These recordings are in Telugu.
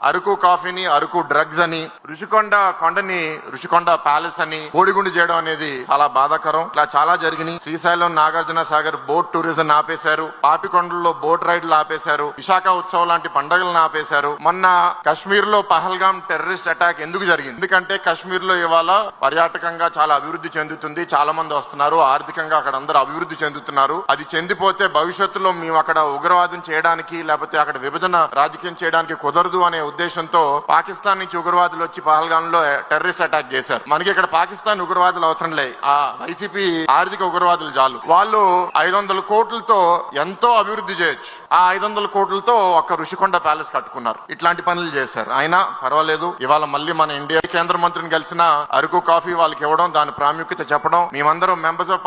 అరకు కాఫీని అరకు డ్రగ్స్ అని, రుషికొండ కొండని రుషికొండ ప్యాలెస్ అని బోడిగుండు చేయడం అనేది చాలా బాధాకరం. ఇట్లా చాలా జరిగినాయి. శ్రీశైలం నాగార్జున సాగర్ బోట్ టూరిజం ఆపేశారు, పాపికొండల్లో బోట్ రైడ్లు ఆపేశారు, విశాఖ ఉత్సవం లాంటి పండుగలను ఆపేశారు. మొన్న కశ్మీర్ లో పహల్గామ్ టెర్రరిస్ట్ అటాక్ ఎందుకు జరిగింది? ఎందుకంటే కశ్మీర్ లో ఇవాళ పర్యాటకంగా చాలా అభివృద్ధి చెందుతుంది, చాలా మంది వస్తున్నారు, ఆర్థికంగా అక్కడ అందరూ అభివృద్ధి చెందుతున్నారు. అది చెందిపోతే భవిష్యత్తులో మేము అక్కడ ఉగ్రవాదం చేయడానికి లేకపోతే అక్కడ విభజన రాజకీయం చేయడానికి కుదరదు అనే ఉద్దేశంతో పాకిస్తాన్ నుంచి ఉగ్రవాదులు వచ్చి పహల్గామ్ లో టెర్రరిస్ట్ అటాక్ చేశారు. మనకి ఇక్కడ పాకిస్తాన్ ఉగ్రవాదులు అవసరం లే, ఆ వైసీపీ ఆర్థిక ఉగ్రవాదులు చాలు. వాళ్ళు 500 కోట్లతో ఎంతో అభివృద్ధి చేయొచ్చు. ఆ 500 కోట్లతో ఒక రుషికొండ ప్యాలెస్ కట్టుకున్నారు. ఇట్లాంటి పనులు చేశారు. అయినా పర్వాలేదు. ఇవాళ మళ్ళీ మన ఇండియా కేంద్ర మంత్రిని కలిసిన అరకు కాఫీ వాళ్ళకి ఇవ్వడం, దాని ప్రాముఖ్యత చెప్పడం, మేమందరం మెంబర్స్ ఆఫ్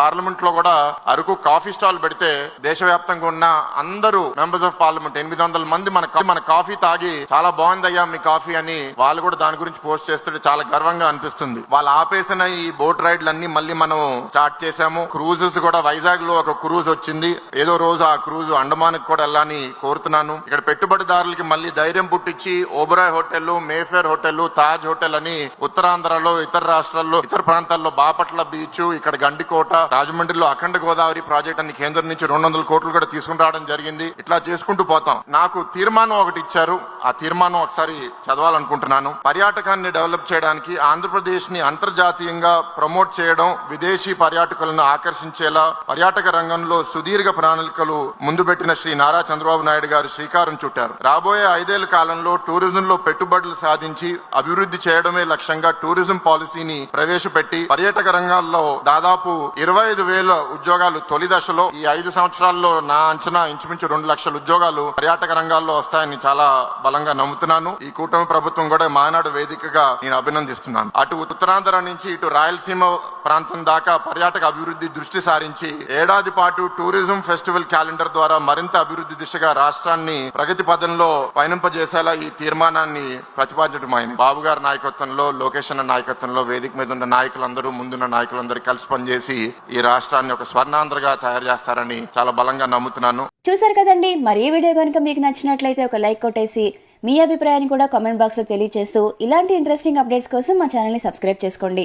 పార్లమెంట్ లో కూడా అరకు కాఫీ స్టాల్ పెడితే దేశవ్యాప్తంగా ఉన్న అందరూ మెంబర్స్ ఆఫ్ పార్లమెంట్ 800 మంది మన కాఫీ తాగి చాలా బాగుందయ్యా మీ కాఫీ అని వాళ్ళు కూడా దాని గురించి పోస్ట్ చేస్తుంటే చాలా గర్వంగా అనిపిస్తుంది. వాళ్ళు ఆపేసిన ఈ బోట్ రైడ్లన్నీ మళ్ళీ మనం స్టార్ట్ చేశాము. క్రూజెస్ కూడా వైజాగ్ లో ఒక క్రూజ్ వచ్చింది. ఏదో రోజు ఆ క్రూజ్ అండమాన్ కూడా వెళ్ళాలని కోరుతున్నాను. ఇక్కడ పెట్టుబడిదారులకి మళ్ళీ ధైర్యం పుట్టించి Oberoi hotel, Mayfair hotel, Taj hotel అని ఉత్తరాంధ్రలో, ఇతర రాష్ట్రాల్లో, ఇతర ప్రాంతాల్లో బాపట్ల బీచ్, ఇక్కడ గండికోట, రాజమండ్రిలో అఖండ గోదావరి ప్రాజెక్ట్ అని కేంద్రం నుంచి 200 కోట్లు కూడా తీసుకుని రావడం జరిగింది. ఇట్లా చేసుకుంటూ పోతాం. నాకు తీర్మానం ఒకటి ఇచ్చారు. ఆ తీర్మానం ఒకసారి చదవాలనుకుంటున్నాను. పర్యాటకాన్ని డెవలప్ చేయడానికి, ఆంధ్రప్రదేశ్ ని అంతర్జాతీయంగా ప్రమోట్ చేయడం, విదేశీ పర్యాటకులను ఆకర్షించేలా పర్యాటక రంగంలో సుదీర్ఘ ప్రణాళికలు ముందు పెట్టిన శ్రీ నారా చంద్రబాబు నాయుడు గారు శ్రీకారం చుట్టారు. రాబోయే 5 ఏళ్ల కాలంలో టూరిజంలో పెట్టుబడులు సాధించి అభివృద్ధి చేయడమే లక్ష్యంగా టూరిజం పాలసీని ప్రవేశపెట్టి పర్యాటక రంగాల్లో దాదాపు 25,000 ఉద్యోగాలు తొలి దశలో, ఈ 5 సంవత్సరాల్లో నా అంచనా ఇంచుమించు 2 లక్షల ఉద్యోగాలు పర్యాటక రంగాల్లో వస్తాయని చాలా బలంగా నమ్ముతున్నాను. ఈ కూటమి ప్రభుత్వం కూడా మానాడు వేదికగా నేను అభినందిస్తున్నాను. అటు ఉత్తరాంధ్ర నుంచి ఇటు రాయలసీమ ప్రాంతం దాకా పర్యాటక అభివృద్ధి దృష్టి సారించి ఏడాది పాటు టూరిజం ఫెస్టివల్ క్యాలెండర్ ద్వారా మరింత అభివృద్ధి దిశగా రాష్ట్రాన్ని ప్రగతి పదంలో పయనింపజేసేలా ఈ తీర్మానాన్ని ప్రతిపాదించడమైంది. బాబు గారి నాయకత్వంలో, లోకేష్ అన్న నాయకత్వంలో వేదిక మీద ఉన్న నాయకులందరూ, ముందున్న నాయకులందరూ కలిసి పనిచేసి ఈ రాష్ట్రాన్ని ఒక స్వర్ణాంధ్రగా తయారు చేస్తారని చాలా బలంగా నమ్ముతున్నాను. చూసారు కదండి. మరి ఈ వీడియో కనుక మీకు నచ్చినట్లయితే ఒక లైక్ కొట్టేసి మీ అభిప్రాయాన్ని కూడా కామెంట్ బాక్స్ లో తెలియజేస్తూ ఇలాంటి ఇంట్రెస్టింగ్ అప్డేట్స్ కోసం మా ఛానల్ ని సబ్స్క్రైబ్ చేసుకోండి.